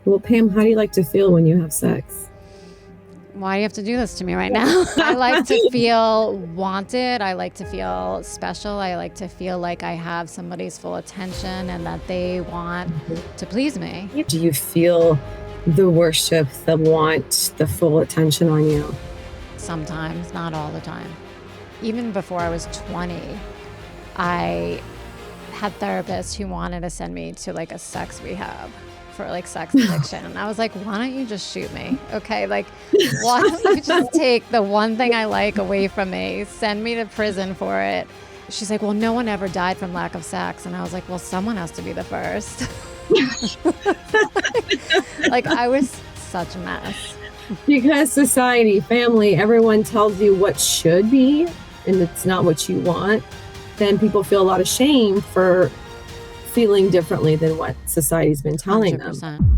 Well, Pam, how do you like to feel when you have sex? Why do you have to do this to me right now? I like to feel wanted. I like to feel special. I like to feel like I have somebody's full attention and that they want to please me. Do you feel the worship, the want, the full attention on you? Sometimes, not all the time. Even before I was 20, I had therapists who wanted to send me to like a sex rehab for like sex addiction. And I was like, why don't you just shoot me? Okay. Like, why don't you just take the one thing I like away from me, send me to prison for it? She's like, well, no one ever died from lack of sex. And I was like, well, someone has to be the first. Like, I was such a mess. Because society, family, everyone tells you what should be, and it's not what you want, then people feel a lot of shame for feeling differently than what society's been telling 100%. them.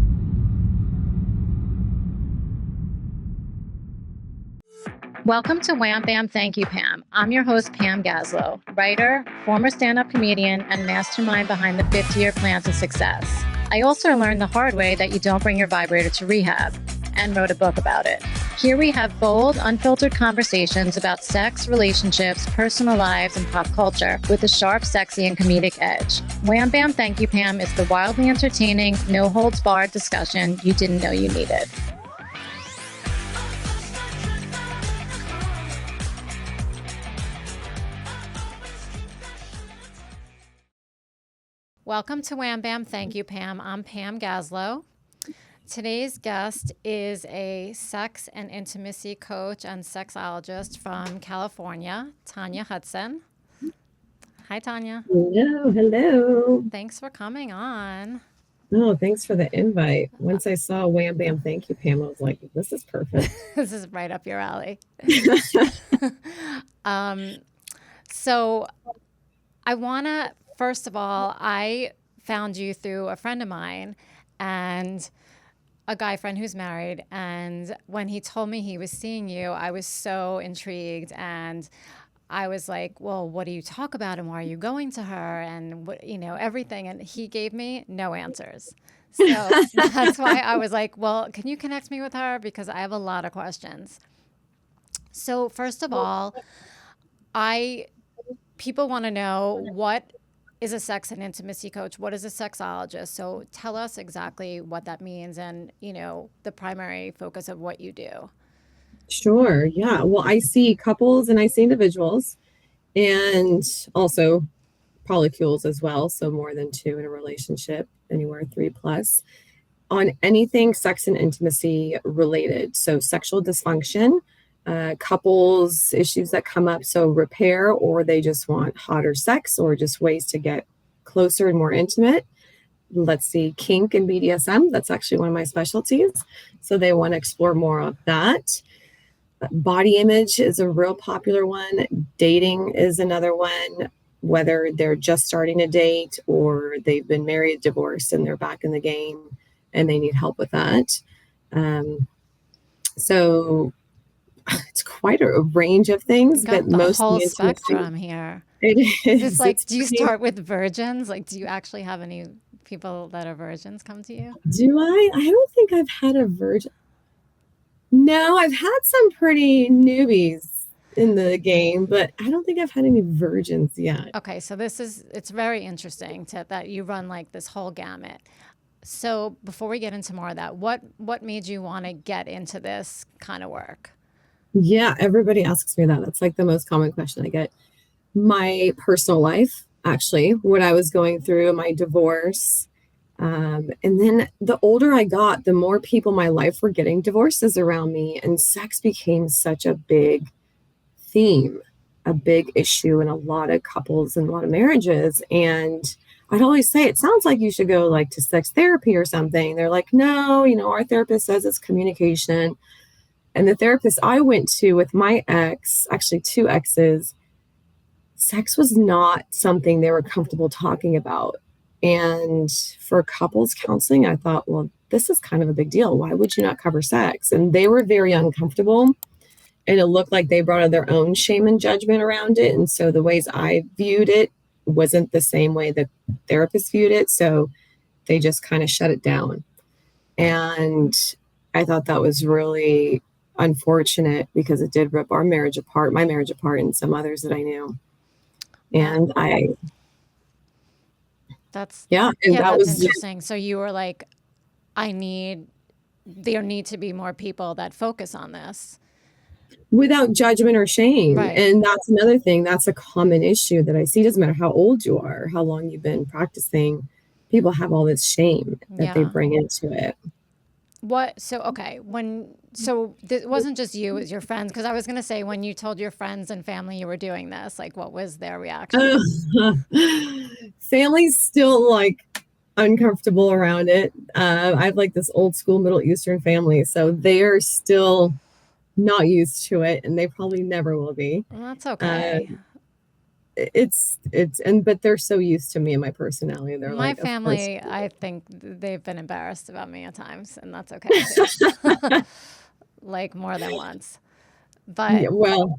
Welcome to Wham, Bam, Thank You, Pam. I'm your host, Pam Gaslow, writer, former stand-up comedian, and mastermind behind the 50-year plan to success. I also learned the hard way that you don't bring your vibrator to rehab, and wrote a book about it. Here we have bold, unfiltered conversations about sex, relationships, personal lives, and pop culture with a sharp, sexy, and comedic edge. Wham, Bam, Thank You, Pam is the wildly entertaining, no-holds-barred discussion you didn't know you needed. Welcome to Wham, Bam, Thank You, Pam. I'm Pam Gaslow. Today's guest is a sex and intimacy coach and sexologist from California, Tania Hudson. Hi, Tanya. Hello. Thanks for coming on. Oh, thanks for the invite. Once I saw Wham Bam Thank You, Pam, I was like, this is perfect. This is right up your alley. So I want to, first of all, I found you through a friend of mine and a guy friend who's married. And when he told me he was seeing you, I was so intrigued. And I was like, well, what do you talk about? And why are you going to her? And what, everything. And he gave me no answers. So that's why I was like, well, can you connect me with her? Because I have a lot of questions. So first of all, people want to know, what is a sex and intimacy coach? What is a sexologist? So tell us exactly what that means and, the primary focus of what you do. Sure. Yeah. Well, I see couples and I see individuals and also polycules as well. So more than two in a relationship, anywhere 3+ on anything sex and intimacy related. So sexual dysfunction, couples issues that come up. So repair, or they just want hotter sex or just ways to get closer and more intimate. Let's see, kink and BDSM. That's actually one of my specialties. So they want to explore more of that. Body image is a real popular one. Dating is another one, whether they're just starting to date or they've been married, divorced, and they're back in the game and they need help with that. So it's quite a range of things, but most the whole spectrum here. It is. Just like, do you start with virgins? Like, do you actually have any people that are virgins come to you? Do I? I don't think I've had a virgin. No, I've had some pretty newbies in the game, but I don't think I've had any virgins yet. Okay, so it's very interesting that you run like this whole gamut. So before we get into more of that, what made you want to get into this kind of work? Yeah, everybody asks me that. That's like the most common question I get. My personal life, actually, what I was going through, my divorce. And then the older I got, the more people in my life were getting divorces around me. And sex became such a big theme, a big issue in a lot of couples and a lot of marriages. And I'd always say, it sounds like you should go like to sex therapy or something. They're like, no, our therapist says it's communication. And the therapist I went to with my ex, actually 2 exes, sex was not something they were comfortable talking about. And for couples counseling, I thought, well, this is kind of a big deal. Why would you not cover sex? And they were very uncomfortable. And it looked like they brought their own shame and judgment around it. And so the ways I viewed it wasn't the same way the therapist viewed it. So they just kind of shut it down. And I thought that was really unfortunate because it did rip our marriage apart, my marriage apart, and some others that I knew. That And that's yeah, and yeah, that that's was interesting. So you were like, I need there need to be more people that focus on this. without judgment or shame. Right. And that's another thing. That's a common issue that I see. Doesn't matter how old you are, how long you've been practicing, people have all this shame that they Yeah. bring into it. What so okay, it wasn't just you, it was your friends because I was going to say when you told your friends and family you were doing this, like what was their reaction? Family's still like uncomfortable around it. I have like this old school Middle Eastern family, so they are still not used to it, and they probably never will be. Well, that's Uh, okay. and but they're so used to me and my personality. They're My like, of course. family, I think they've been embarrassed about me at times, and that's okay too. Like more than once. But Yeah, well,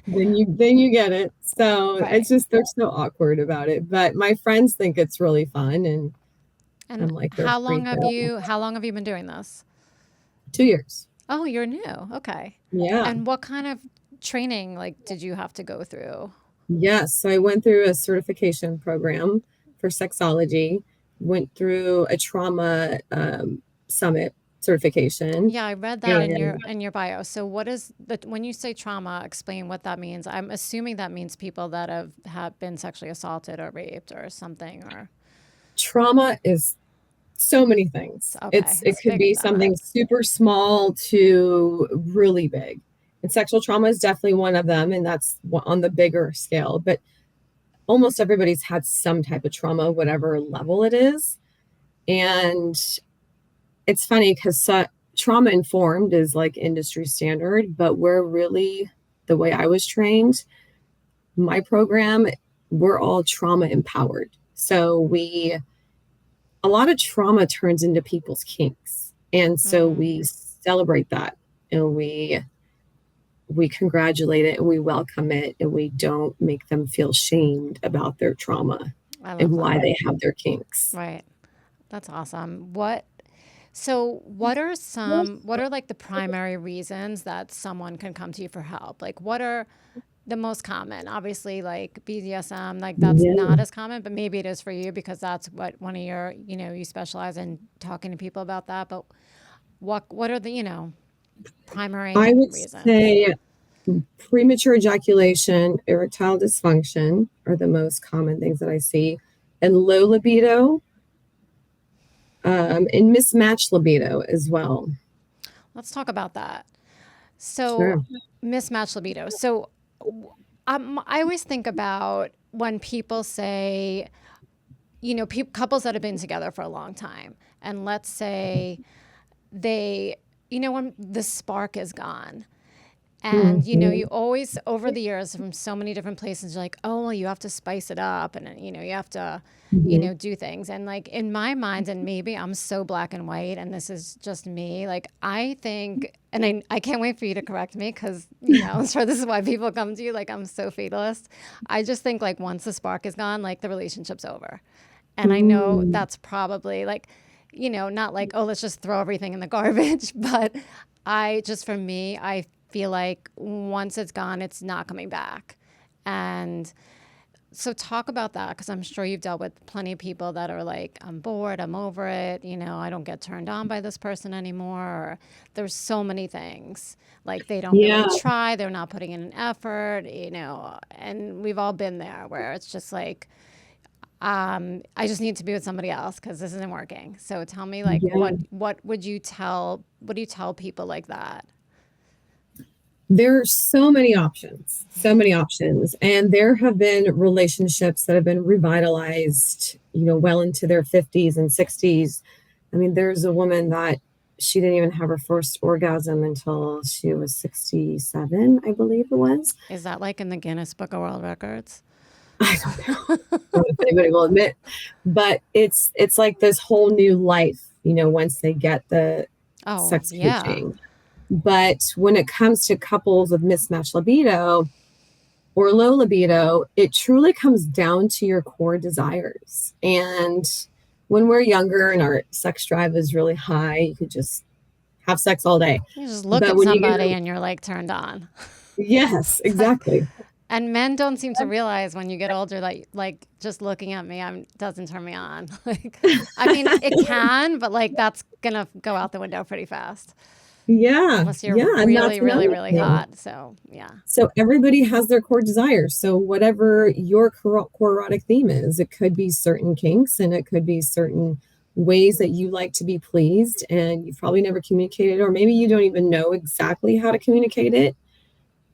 then you get it. So it's right. just they're so awkward about it. But my friends think it's really fun, and And I'm like they're freaked out. how long have you been doing this? 2 years. Oh, you're new. Okay. Yeah. And what kind of training like did you have to go through? Yes. So I went through a certification program for sexology, went through a trauma summit certification. Yeah, I read that And in your bio. So what is the when you say trauma, explain what that means. I'm assuming that means people that have been sexually assaulted or raped or something or trauma is so many things. okay, It it's could bigger be than that. something super small to really big. And sexual trauma is definitely one of them, and that's on the bigger scale. But almost everybody's had some type of trauma, whatever level it is. And it's funny because trauma informed is like industry standard, but we're really the way I was trained, my program, we're all trauma empowered. So a lot of trauma turns into people's kinks. And so Mm, we celebrate that, and we congratulate it, and we welcome it, and we don't make them feel shamed about their trauma I and love why that. they have their kinks. Right. That's awesome. What are like the primary reasons that someone can come to you for help? Like what are the most common? Obviously like BDSM, like that's Yeah. not as common, but maybe it is for you because that's what one of your, you specialize in talking to people about that. But what are the, I primary would reasons? say premature ejaculation, erectile dysfunction are the most common things that I see, and low libido, and mismatched libido as well. Let's talk about that. So, Sure. mismatched libido. So, I always think about when people say, couples that have been together for a long time, and let's say they, when the spark is gone. And you Mhm. always over the years from so many different places, you're like, oh, well, you have to spice it up, and you have to, Mhm. do things. And like in my mind, and maybe I'm so black and white, and this is just me. Like I think, and I can't wait for you to correct me because I'm sure this is why people come to you. Like I'm so fatalist. I just think like once the spark is gone, like the relationship's over. And I know Mm. that's probably like, not like, oh, let's just throw everything in the garbage. But for me, I feel like once it's gone, it's not coming back. And so talk about that because I'm sure you've dealt with plenty of people that are like, I'm bored, I'm over it, I don't get turned on by this person anymore. Or there's so many things. Like they don't really Yeah. try, they're not putting in an effort, and we've all been there where it's just like, I just need to be with somebody else because this isn't working. So tell me, like, Yeah. what do you tell people like that? There are so many options, so many options. And there have been relationships that have been revitalized, well into their 50s and 60s. I mean, there's a woman that she didn't even have her first orgasm until she was 67, I believe it was. Is that like in the Guinness Book of World Records? I don't know. I don't know if anybody will admit, but it's like this whole new life, once they get the Oh, sex yeah. coaching. But when it comes to couples with mismatched libido or low libido, it truly comes down to your core desires. And when we're younger and our sex drive is really high, you could just have sex all day. You just look But at when you get, somebody and you're like turned on. yes, It's like, exactly. and men don't seem to realize when you get older that like just looking at me doesn't turn me on. Like, I mean, it can, but like that's gonna go out the window pretty fast Yeah, unless you're yeah, and that's really, really, another really thing. hot. So yeah, So everybody has their core desires. So whatever your core erotic theme is, it could be certain kinks and it could be certain ways that you like to be pleased, and you've probably never communicated, or maybe you don't even know exactly how to communicate it.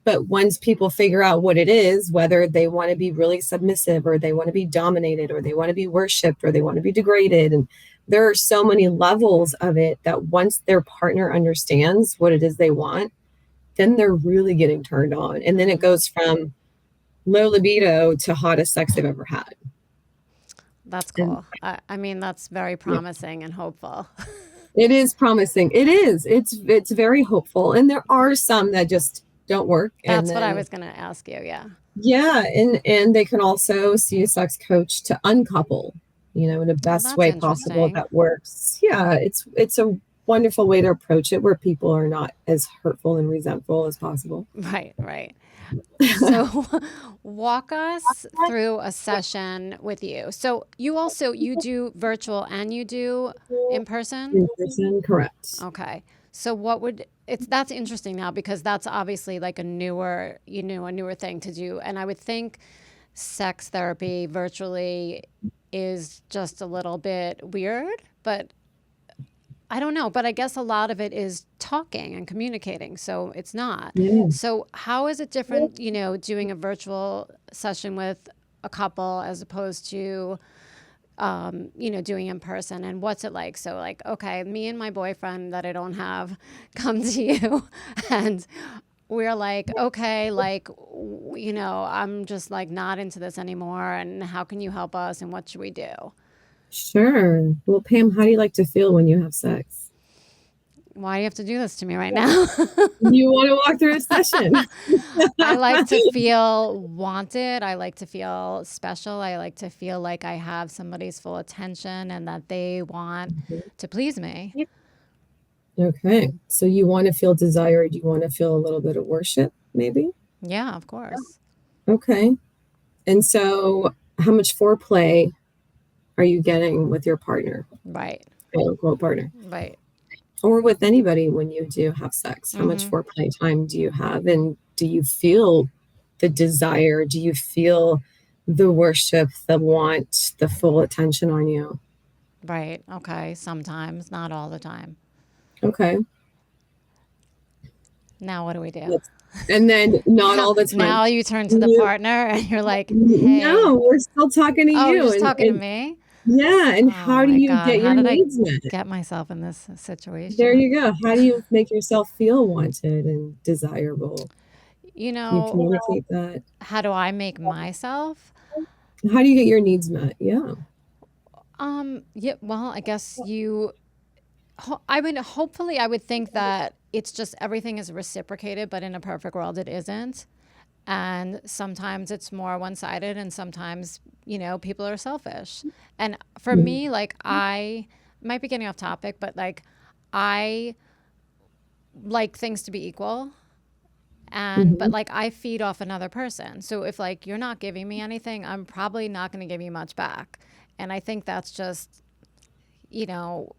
But once people figure out what it is, whether they want to be really submissive or they want to be dominated or they want to be worshiped or they want to be degraded, and there are so many levels of it that once their partner understands what it is they want, then they're really getting turned on. And then it goes from low libido to hottest sex they've ever had. that's And cool. I mean, that's very yeah, promising and hopeful. it is promising. It is. It's very hopeful. And there are some that just don't work. And That's what I then was gonna ask you. Yeah, yeah, and they can also see a sex coach to uncouple, in the well, best that's way possible interesting. that works. Yeah, it's a wonderful way to approach it where people are not as hurtful and resentful as possible. Right, right. So walk us through a session with you. So you do virtual and you do in person? In person, correct. Okay. So what would it's that's interesting now because that's obviously like a newer thing to do. And I would think sex therapy virtually is just a little bit weird, but I don't know, but I guess a lot of it is talking and communicating, so it's not. Yeah. So how is it different, doing a virtual session with a couple as opposed to, doing in person? And what's it like? So like, okay, me and my boyfriend that I don't have come to you, and we're like, okay, like, I'm just like not into this anymore, and how can you help us? And what should we do? Sure. Well, Pam, how do you like to feel when you have sex? Why do you have to do this to me right now? You want to walk through a session. I like to feel wanted. I like to feel special. I like to feel like I have somebody's full attention and that they want to please me. Okay. So you want to feel desired. You want to feel a little bit of worship, maybe? Yeah, of course. Okay. And so how much foreplay are you getting with your partner, Right. quote unquote partner, Right. or with anybody when you do have sex? How much Hmm. foreplay time do you have? And do you feel the desire? Do you feel the worship, the want, the full attention on you? Right. Okay. Sometimes, not all the time. Okay. Now, what do we do? That's, and then not now, all the time. now you turn to the You, partner and you're like, hey, no, we're still talking to oh, you're you. just And, talking to and me? yeah, and Oh how do my you God. get How your did I needs met? get myself in this There situation? you go. How do you make yourself feel wanted and desirable? You Can you know, communicate that? how do I make myself? How do you get your needs met? Yeah. Yeah, well, I guess I mean, hopefully, I would think that it's just everything is reciprocated, but in a perfect world, it isn't. And sometimes it's more one sided, and sometimes, people are selfish. And for Mhm. me, like, I might be getting off topic, but like, I like things to be equal. But Mhm. like, I feed off another person. So if like you're not giving me anything, I'm probably not going to give you much back. And I think that's just, you know,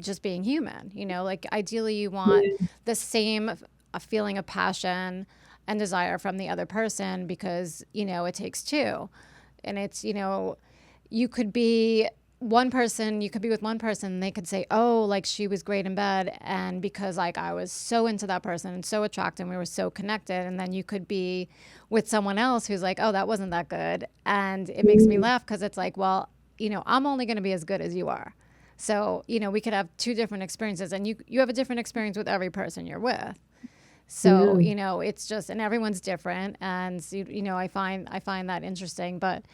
just being human, like ideally you want Yeah. the same a feeling of passion and desire from the other person because, it takes two. And it's, you could be you could be with one person and they could say, oh, like she was great in bed. And because like I was so into that person and so attracted and we were so connected. And then you could be with someone else who's like, oh, that wasn't that good. And it makes me Mm. laugh because it's like, well, I'm only going to be as good as you are. So, we could have two different experiences and you have a different experience with every person you're with. So, Yeah. it's just and everyone's different and I find that interesting, but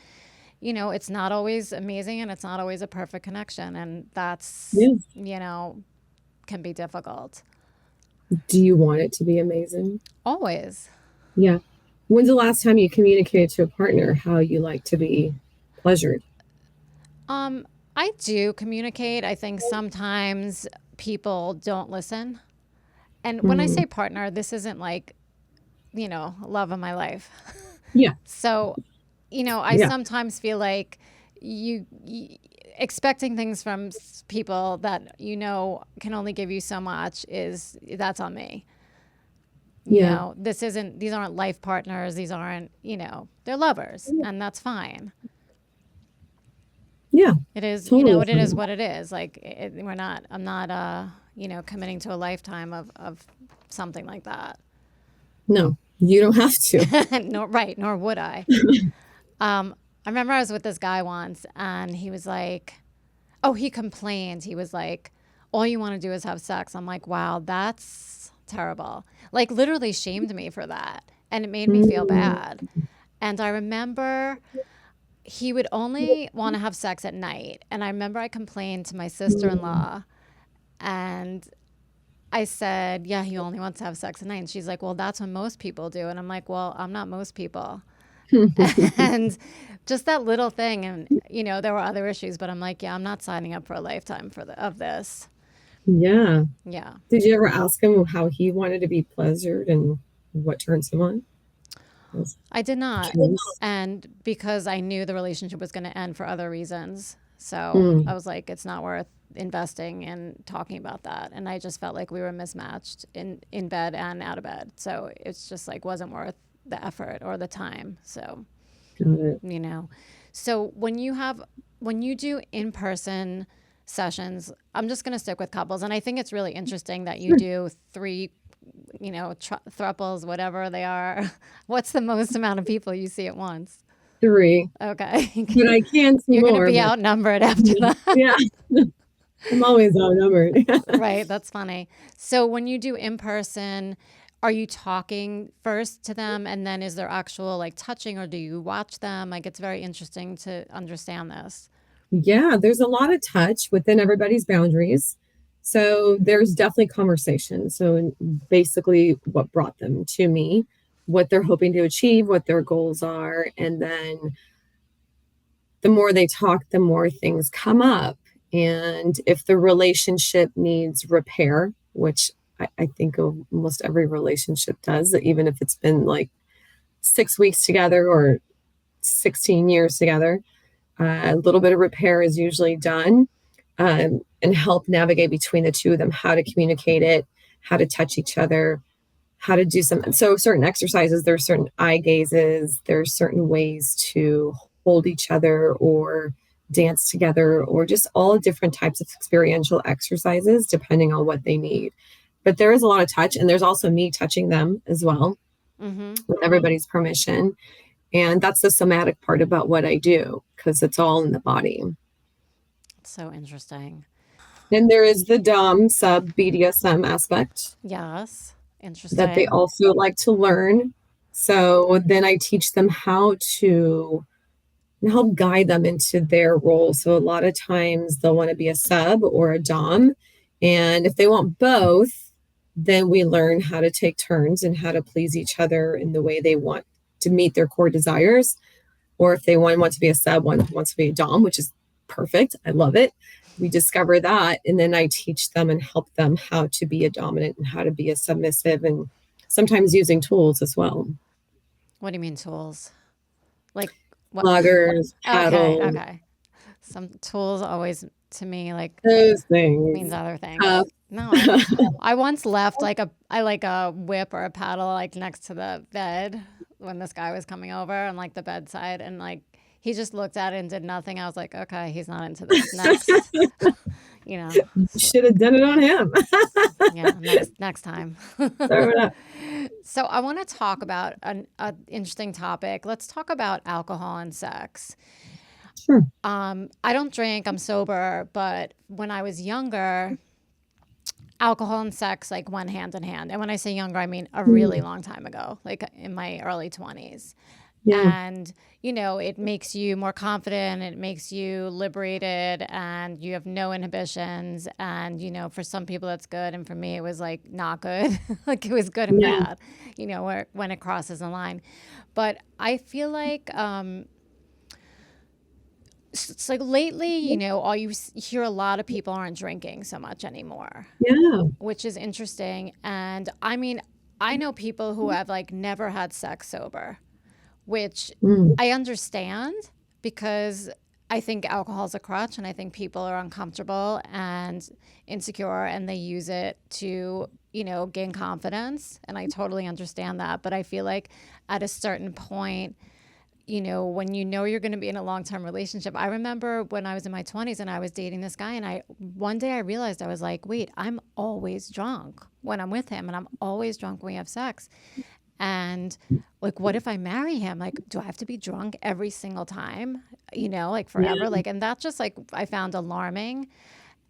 it's not always amazing and it's not always a perfect connection and that's, Yeah. can be difficult. Do you want it to be amazing? Always. Yeah. When's the last time you communicated to a partner how you like to be pleasured? Um I do communicate. I think sometimes people don't listen. And when I Mm, say partner, this isn't like, love of my life. yeah, So, I yeah, sometimes feel like you expecting things from people that can only give you so much that's on me. yeah, These aren't life partners. These aren't, they're lovers, and that's fine. yeah, It is, totally. it is what it is. Like, I'm not, committing to a lifetime of something like that. No, you don't have to. Nor would I. I remember I was with this guy once, and he was like, oh, he complained. He was like, all you want to do is have sex. I'm like, wow, that's terrible. Like, literally shamed me for that. And it made me feel Mm, bad. And I remember he would only want to have sex at night. And I remember I complained to my sister in mm. law, and I said, yeah, he only wants to have sex at night. And she's like, well, that's what most people do. And I'm like, well, I'm not most people. And just that little thing. And, there were other issues, but I'm like, yeah, I'm not signing up for a lifetime of this. Yeah. Yeah. Did you ever ask him how he wanted to be pleasured and what turns him on? I was I did not. curious. And because I knew the relationship was going to end for other reasons. So I Mm, was like, it's not worth investing in talking about that. And I just felt like we were mismatched in bed and out of bed. So it's just like wasn't worth the effort or the time. So, got it. you know. So when you do in-person sessions, I'm just going to stick with couples, and I think it's really interesting that you Sure. do three, thruples, whatever they are. What's the most amount of people you see at once? Three. Okay. But I can see You're going to more, be but outnumbered after that. yeah, I'm always outnumbered. Right, that's funny. So when you do in person, are you talking first to them, and then is there actual like touching, or do you watch them? Like, it's very interesting to understand this. Yeah, there's a lot of touch within everybody's boundaries. So there's definitely conversation. So basically, what brought them to me, what they're hoping to achieve, what their goals are. And then the more they talk, the more things come up. And if the relationship needs repair, which I think almost every relationship does, even if it's been like 6 weeks together or 16 years together, a little bit of repair is usually done, and help navigate between the two of them how to communicate it, how to touch each other, how to do some. So, certain exercises, there's certain eye gazes, there's certain ways to hold each other or dance together, or just all different types of experiential exercises depending on what they need. But there is a lot of touch, and there's also me touching them as well Mm-hmm. with everybody's permission. And that's the somatic part about what I do because it's all in the body. So interesting. Then there is the Dom sub BDSM aspect Yes, that they interesting. also like to learn. So then I teach them how to help guide them into their role. So a lot of times they'll want to be a sub or a Dom. And if they want both, then we learn how to take turns and how to please each other in the way they want to meet their core desires. Or if they one wants to be a sub, one wants to be a dom, which is perfect. I love it. We discover that, and then I teach them and help them how to be a dominant and how to be a submissive, and sometimes using tools as well. What do you mean tools? Like what? Loggers, Okay, paddle, okay. Some tools always to me like those means things. other Uh, things. No, I once left like a whip or a paddle like next to the bed when this guy was coming over on like the bedside, and like he just looked at it and did nothing. I was like, okay, he's not into this. Next, So Should have done it on him. yeah, next time. Throw it up. So I want to talk about an interesting topic. Let's talk about alcohol and sex. Sure. I don't drink. I'm sober, but when I was younger, alcohol and sex like went hand in hand. And when I say younger, I mean a really Mm, long time ago, like in my early 20s. yeah. And it makes you more confident, it makes you liberated, and you have no inhibitions. And for some people that's good, and for me it was like not good. Like it was good and Yeah. bad, when it crosses the line. But I feel like It's like lately, all you hear a lot of people aren't drinking so much anymore, Yeah. which is interesting. And I mean, I know people who have like never had sex sober, which Mm. I understand because I think alcohol's a crutch and I think people are uncomfortable and insecure and they use it to, gain confidence. And I totally understand that. But I feel like at a certain point, when you're going to be in a long-term relationship. I remember when I was in my 20s and I was dating this guy and one day I realized I was like, wait, I'm always drunk when I'm with him and I'm always drunk when we have sex. And like, what if I marry him? Like, do I have to be drunk every single time? Like forever? Yeah. Like, and that just like I found alarming.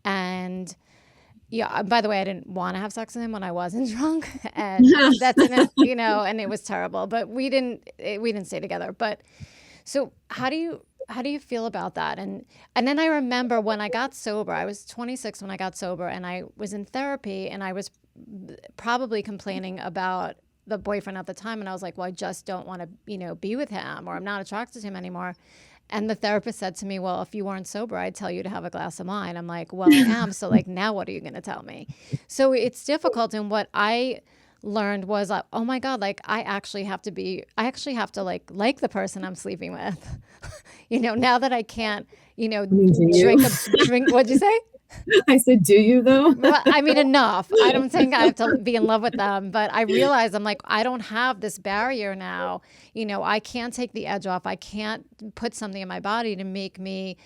And yeah, by the way, I didn't want to have sex with him when I wasn't drunk, and that didn't, and it was terrible. But we didn't stay together. But so how do you feel about that? And then I remember when I got sober, I was 26 when I got sober, and I was in therapy, and I was probably complaining about the boyfriend at the time, and I was like, well, I just don't want to, be with him, or I'm not attracted to him anymore. And the therapist said to me, well, if you weren't sober, I'd tell you to have a glass of wine. I'm like, well, I am. So, like, now what are you going to tell me? So it's difficult. And what I learned was, like, oh my God, like, I actually have to like the person I'm sleeping with. Now that I can't, I mean, do you? drink, what'd you say? I said, do you though? Well, I mean, enough. I don't think I have to be in love with them, but I realize I'm like, I don't have this barrier now. I can't take the edge off. I can't put something in my body to make me,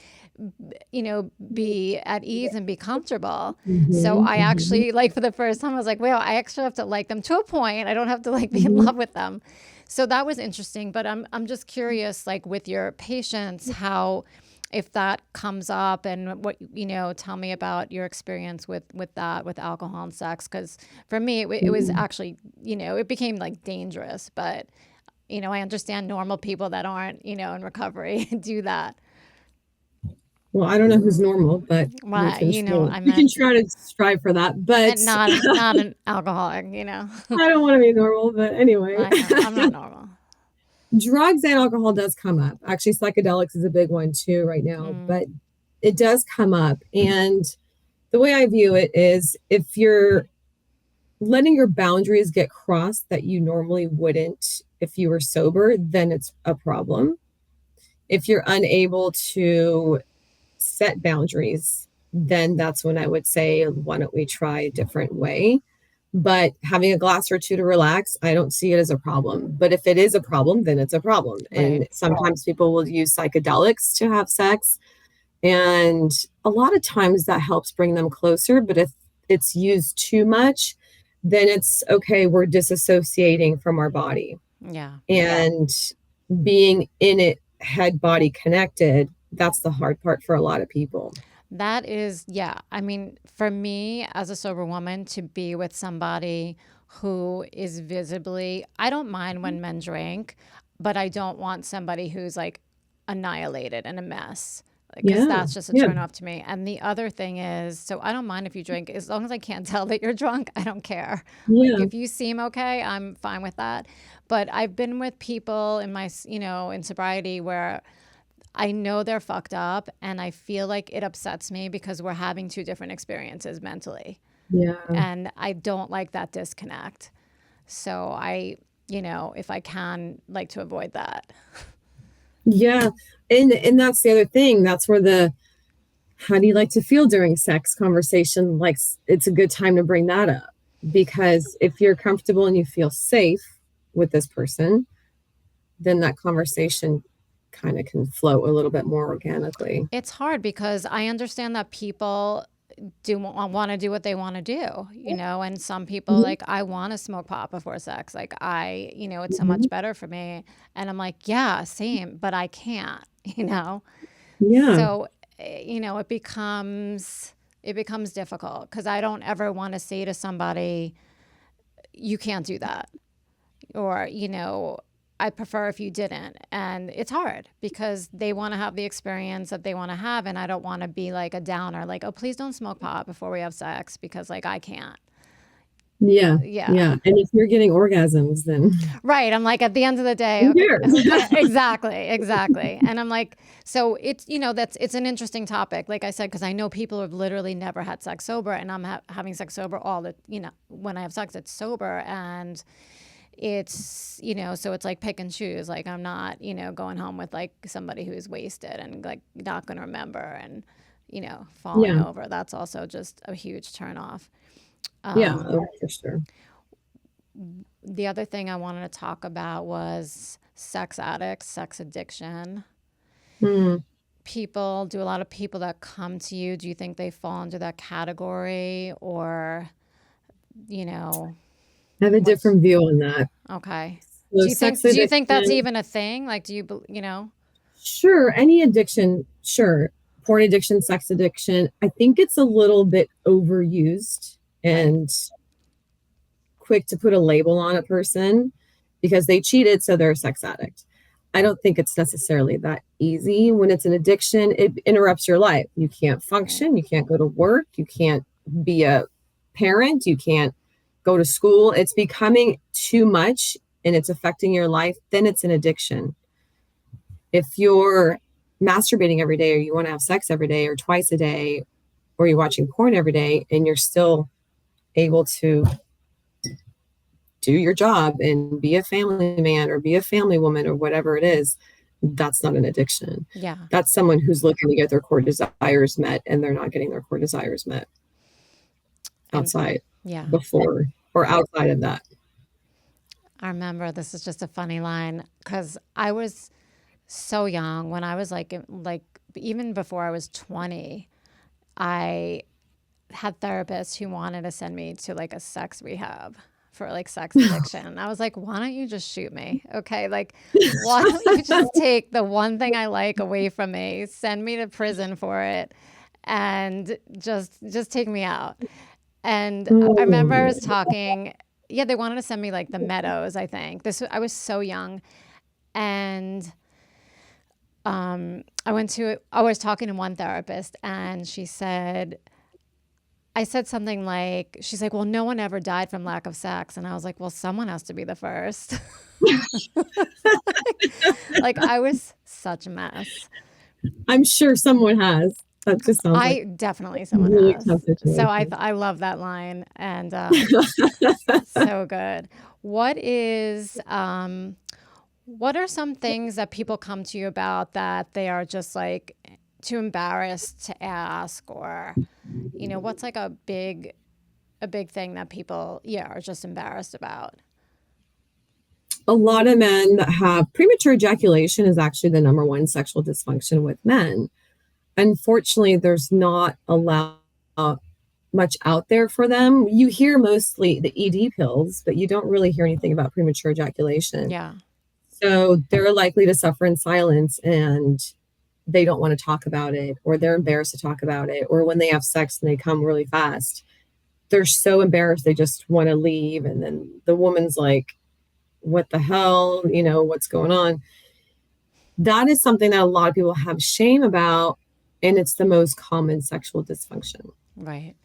be at ease and be comfortable. So Hmm. I Hmm. actually, like, for the first time, I was like, well, I actually have to like them to a point. I don't have to like be in Hmm. love with them. So that was interesting. But I'm just curious, like with your patients, how if that comes up and what tell me about your experience with that with alcohol and sex, because for me it was actually it became like dangerous, but I understand normal people that aren't in recovery do that. Well, I don't know who's normal, but we Well, can I we can meant try to strive for that. But and not an alcoholic. I don't want to be normal. But anyway, I know I'm not normal. drugs and alcohol does come up. Actually, psychedelics is a big one too right now, Mm, but it does come up. And the way I view it is if you're letting your boundaries get crossed that you normally wouldn't if you were sober, then it's a problem. If you're unable to set boundaries, then that's when I would say, why don't we try a different way? But having a glass or two to relax, I don't see it as a problem. But if it is a problem, then it's a problem. right. And sometimes people will use psychedelics to have sex. And a lot of times that helps bring them closer. But if it's used too much, then it's okay, we're disassociating from our body. Yeah. And being in it, head body connected, that's the hard part for a lot of people. That is, yeah. I mean, for me as a sober woman to be with somebody who is visibly, I don't mind when men drink, but I don't want somebody who's like annihilated and a mess. Because Yeah. that's just a Yeah. turn off to me. And the other thing is, so I don't mind if you drink, as long as I can't tell that you're drunk, I don't care. Like Yeah. if you seem okay, I'm fine with that. But I've been with people in my, in sobriety where I know they're fucked up and I feel like it upsets me because we're having two different experiences mentally. Yeah. And I don't like that disconnect. So if I can, like to avoid that. Yeah. And that's the other thing. That's where the how do you like to feel during sex conversation, like it's a good time to bring that up. Because if you're comfortable and you feel safe with this person, then that conversation kind of can flow a little bit more organically. It's hard because I understand that people do want to do what they want to do, and some people Mhm. like, I want to smoke pot before sex. Like it's so much Mhm. better for me. And I'm like, yeah, same, but I can't, you know? Yeah. So, it becomes difficult because I don't ever want to say to somebody, you can't do that. Or, I prefer if you didn't. And it's hard because they want to have the experience that they want to have. And I don't want to be like a downer, like, oh, please don't smoke pot before we have sex because, like, I can't. Yeah. Yeah. Yeah. And if you're getting orgasms, then Right. I'm like, at the end of the day, who okay, cares? who cares? Exactly. Exactly. And I'm like, so it's, it's an interesting topic. Like I said, because I know people have literally never had sex sober, and I'm having sex sober when I have sex, it's sober. And it's, so it's like pick and choose. Like I'm not, going home with like somebody who's wasted and like not going to remember and, falling Yeah. over. That's also just a huge turn off. Yeah. Um, Oh, for sure. the other thing I wanted to talk about was sex addicts, sex addiction. Hmm. Do a lot of people that come to you, do you think they fall into that category, or, you know, I have a what's different view on that. okay. So sex Do you think that's addiction, even a thing? Like, sure. Any addiction, sure. Porn addiction, sex addiction. I think it's a little bit overused right, and quick to put a label on a person because they cheated, so they're a sex addict. I don't think it's necessarily that easy. When it's an addiction, it interrupts your life. You can't right, function, you can't go to work, you can't be a parent, you can't go to school. It's becoming too much and it's affecting your life, then it's an addiction. If you're masturbating every day or you want to have sex every day or twice a day or you're watching porn every day and you're still able to do your job and be a family man or be a family woman or whatever it is, that's not an addiction. yeah, That's someone who's looking to get their core desires met and they're not getting their core desires met and outside yeah. before or outside of that. I remember this is just a funny line because I was so young when I was like even before I was 20, I had therapists who wanted to send me to like a sex rehab for like sex addiction. And I was like, why don't you just shoot me? Okay. Like, why don't you just take the one thing I like away from me, send me to prison for it, and just take me out. And I remember I was Oh, talking, yeah, they wanted to send me like the Meadows, I think. I was so young. And I was talking to one therapist and I said something like, she's like, well, no one ever died from lack of sex. And I was like, well, someone has to be the first. Like, I was such a mess. I'm sure someone has. That just sounds like I definitely a someone really tough has. So situation. I love that line, and so good. What is what are some things that people come to you about that they are just like too embarrassed to ask, or what's like a big thing that people, yeah, are just embarrassed about? A lot of men that have premature ejaculation is actually the number one sexual dysfunction with men. Unfortunately, there's not a lot much out there for them. You hear mostly the ED pills, but you don't really hear anything about premature ejaculation. Yeah. So they're likely to suffer in silence and they don't want to talk about it, or they're embarrassed to talk about it, or when they have sex and they come really fast, they're so embarrassed they just want to leave. And then the woman's like, what the hell? What's going on? That is something that a lot of people have shame about. And it's the most common sexual dysfunction, Right.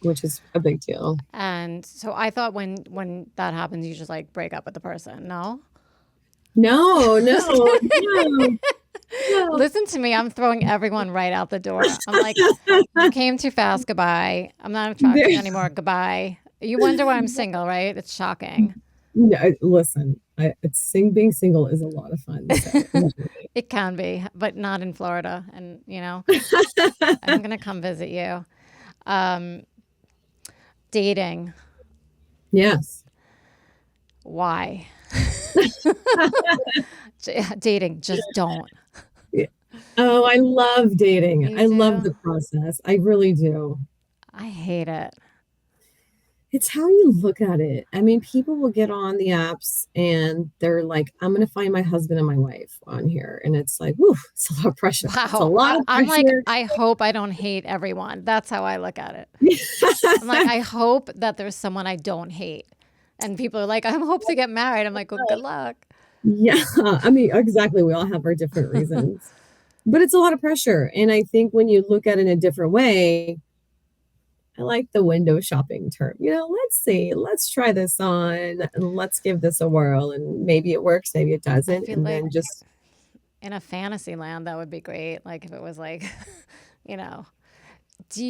which is a big deal. And so I thought when that happens, you just like break up with the person. No? No, Just no, kidding. no, no. Listen to me. I'm throwing everyone right out the door. I'm like, you came too fast. Goodbye. I'm not attracted to you There- anymore. Goodbye. You wonder why I'm single, right? It's shocking. no, listen, being single is a lot of fun. So enjoy It can be, but not in Florida. And, it. I'm going to come visit you. Um, Dating. Yes. Why? Dating. Just don't. Yeah. Oh, I love dating. You I love the do? process. I really do. I hate it. It's how you look at it. I mean, people will get on the apps and they're like, I'm going to find my husband and my wife on here. And it's like, whew, it's a lot of pressure. It's a Wow. lot of I'm like, pressure. I hope I don't hate everyone. That's how I look at it. I'm like, I hope that there's someone I don't hate. And people are like, I hope to get married. I'm like, well, good luck. Yeah. I mean, exactly. We all have our different reasons, but it's a lot of pressure. And I think when you look at it in a different way, I like the window shopping term. Let's see, let's try this on and let's give this a whirl. And maybe it works, maybe it I doesn't. feel And like then just, in a fantasy land, that would be great. Like if it was like, you know, how do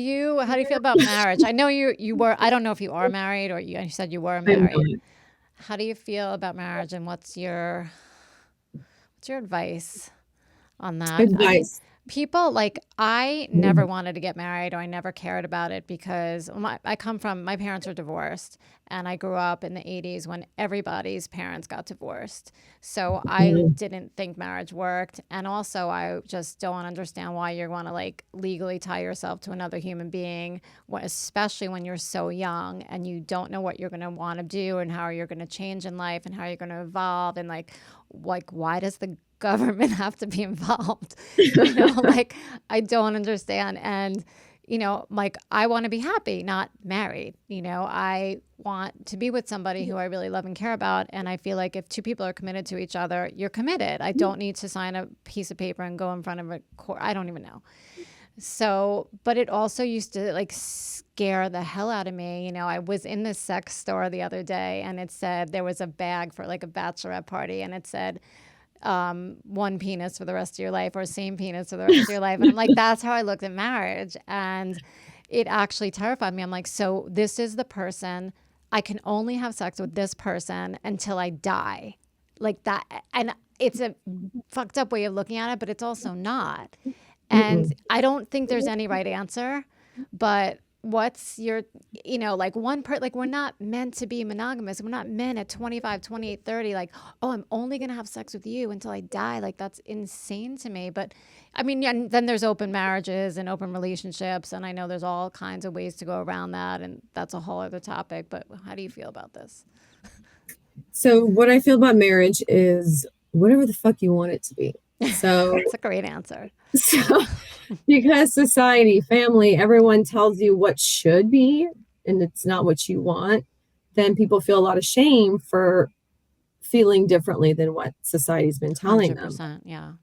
you feel about marriage? I know you were, I don't know if you are married or you said you were I'm married. not How do you feel about marriage and what's your advice on that? I mean, advice. people like I never Mhm. wanted to get married or I never cared about it because my parents are divorced and I grew up in the 80s when everybody's parents got divorced. So I Mhm. didn't think marriage worked. And also, I just don't understand why you're going to like legally tie yourself to another human being, especially when you're so young and you don't know what you're going to want to do and how you're going to change in life and how you're going to evolve. And like why does the government have to be involved? Like I don't understand. And, like I want to be happy, not married. I want to be with somebody who I really love and care about. And I feel like if two people are committed to each other, you're committed. I don't need to sign a piece of paper and go in front of a court. I don't even know. So, but it also used to like scare the hell out of me. I was in this sex store the other day and it said there was a bag for like a bachelorette party and it said, one penis for the rest of your life or same penis for the rest of your life. And I'm like, that's how I looked at marriage. And it actually terrified me. I'm like, so this is the person, I can only have sex with this person until I die. Like that. And it's a fucked up way of looking at it, but it's also not. And Mm-mm. I don't think there's any right answer, but what's your, like like we're not meant to be monogamous. We're not meant at 25, 28, 30, like, oh, I'm only going to have sex with you until I die. Like that's insane to me. But I mean, yeah, and then there's open marriages and open relationships. And I know there's all kinds of ways to go around that. And that's a whole other topic. But how do you feel about this? So, what I feel about marriage is whatever the fuck you want it to be. So, That's a great answer. so because society, family, everyone tells you what should be, and it's not what you want, then people feel a lot of shame for feeling differently than what society's been telling them. 100%. Yeah.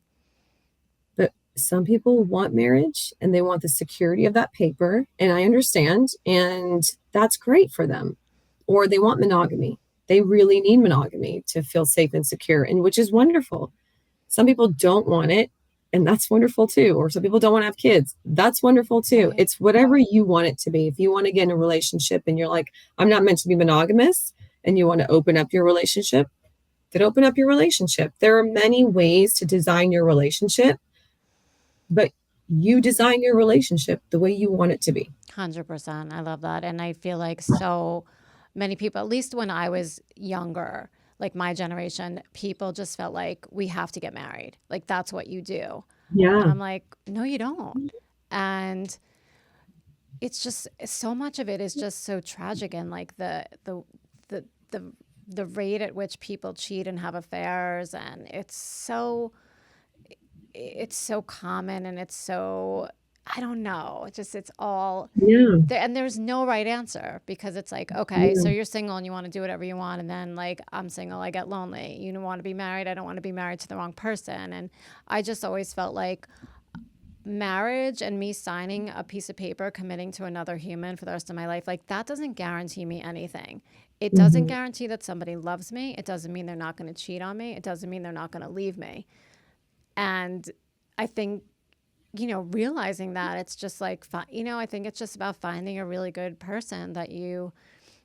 But some people want marriage and they want the security of that paper, and I understand, and that's great for them. Or they want monogamy. They really need monogamy to feel safe and secure, and which is wonderful. Some people don't want it, and that's wonderful too. Or some people don't want to have kids. That's wonderful too. Right. It's whatever you want it to be. If you want to get in a relationship and you're like, I'm not meant to be monogamous, and you want to open up your relationship, then open up your relationship. There are many ways to design your relationship, but you design your relationship the way you want it to be. 100%. I love that. And I feel like so many people, at least when I was younger, like my generation, people just felt like we have to get married. Like that's what you do. And Yeah. I'm like, no, you don't. And it's just so much of it is just so tragic and like the the the rate at which people cheat and have affairs and it's so common and it's so I don't know. It's all Yeah. there, and there's no right answer because it's like, okay, so Yeah. you're single and you want to do whatever you want, and then like I'm single, I get lonely. You don't want to be married, I don't want to be married to the wrong person, and I just always felt like marriage and me signing a piece of paper committing to another human for the rest of my life, like that doesn't guarantee me anything. It doesn't Mhm. guarantee that somebody loves me. It doesn't mean they're not going to cheat on me. It doesn't mean they're not going to leave me. And I think realizing that it's just like, I think it's just about finding a really good person that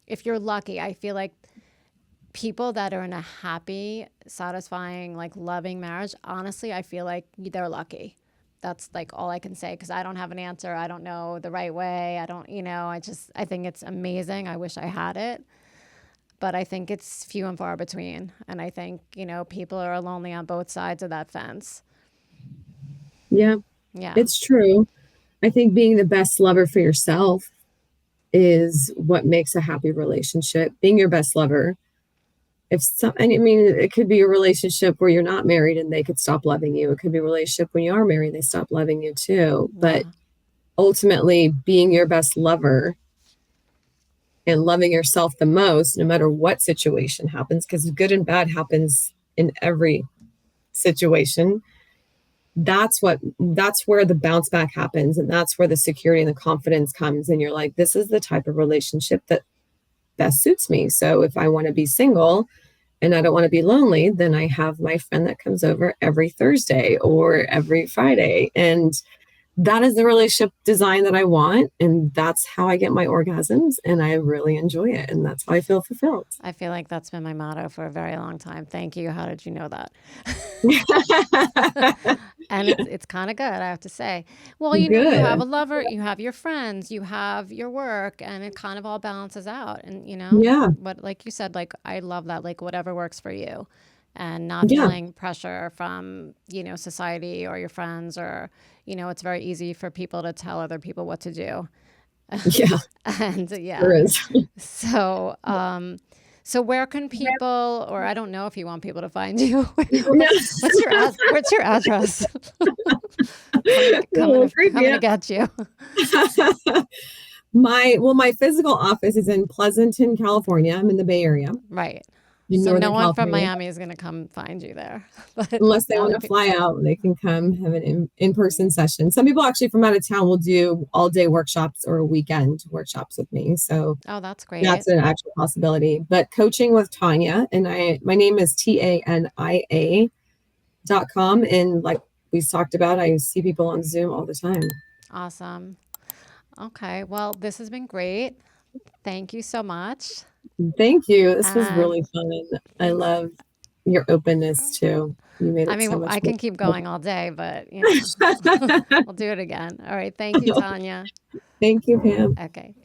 if you're lucky, I feel like people that are in a happy, satisfying, like loving marriage, honestly, I feel like they're lucky. That's like all I can say because I don't have an answer. I don't know the right way. I don't, I think it's amazing. I wish I had it, but I think it's few and far between. And I think, people are lonely on both sides of that fence. Yeah. Yeah. It's true. I think being the best lover for yourself is what makes a happy relationship. Being your best lover. If some, and I mean, it could be a relationship where you're not married and they could stop loving you. It could be a relationship when you are married, they stop loving you too. But Yeah. ultimately, being your best lover and loving yourself the most, no matter what situation happens, because good and bad happens in every situation, that's where the bounce back happens, and that's where the security and the confidence comes, and you're like, this is the type of relationship that best suits me. So if I want to be single and I don't want to be lonely, then I have my friend that comes over every Thursday or every Friday. And that is the relationship design that I want. And that's how I get my orgasms. And I really enjoy it. And that's how I feel fulfilled. I feel like that's been my motto for a very long time. Thank you. How did you know that? And it's kind of good, I have to say. Well, you have a Good. lover, you have your friends, you have your work, and it kind of all balances out. And Yeah. what, like you said, like I love that, like whatever works for you, and not Yeah. feeling pressure from society or your friends, or it's very easy for people to tell other people what to do. Yeah. And yeah, There is. so so where can people, or I don't know if you want people to find you. No. What's your address? coming to, coming Oh, to, creep me coming to out. get you. My physical office is in Pleasanton, California. I'm in the Bay Area, Right. in So no Northern one from California. Miami is going to come find you there. But Unless they want other to people. fly out, they can come have an in-person session. Some people actually from out of town will do all day workshops or weekend workshops with me. So Oh, that's great. that's an actual possibility. But coaching with Tanya, and my name is TANIA.com. And like we talked about, I see people on Zoom all the time. Awesome. Okay. Well, this has been great. Thank you so much. Thank you. This was And really fun. I love your openness too. You made I it so mean, much I can keep more. going all day, but we'll do it again. All right. Thank you, Tanya. Thank you, Pam. Okay.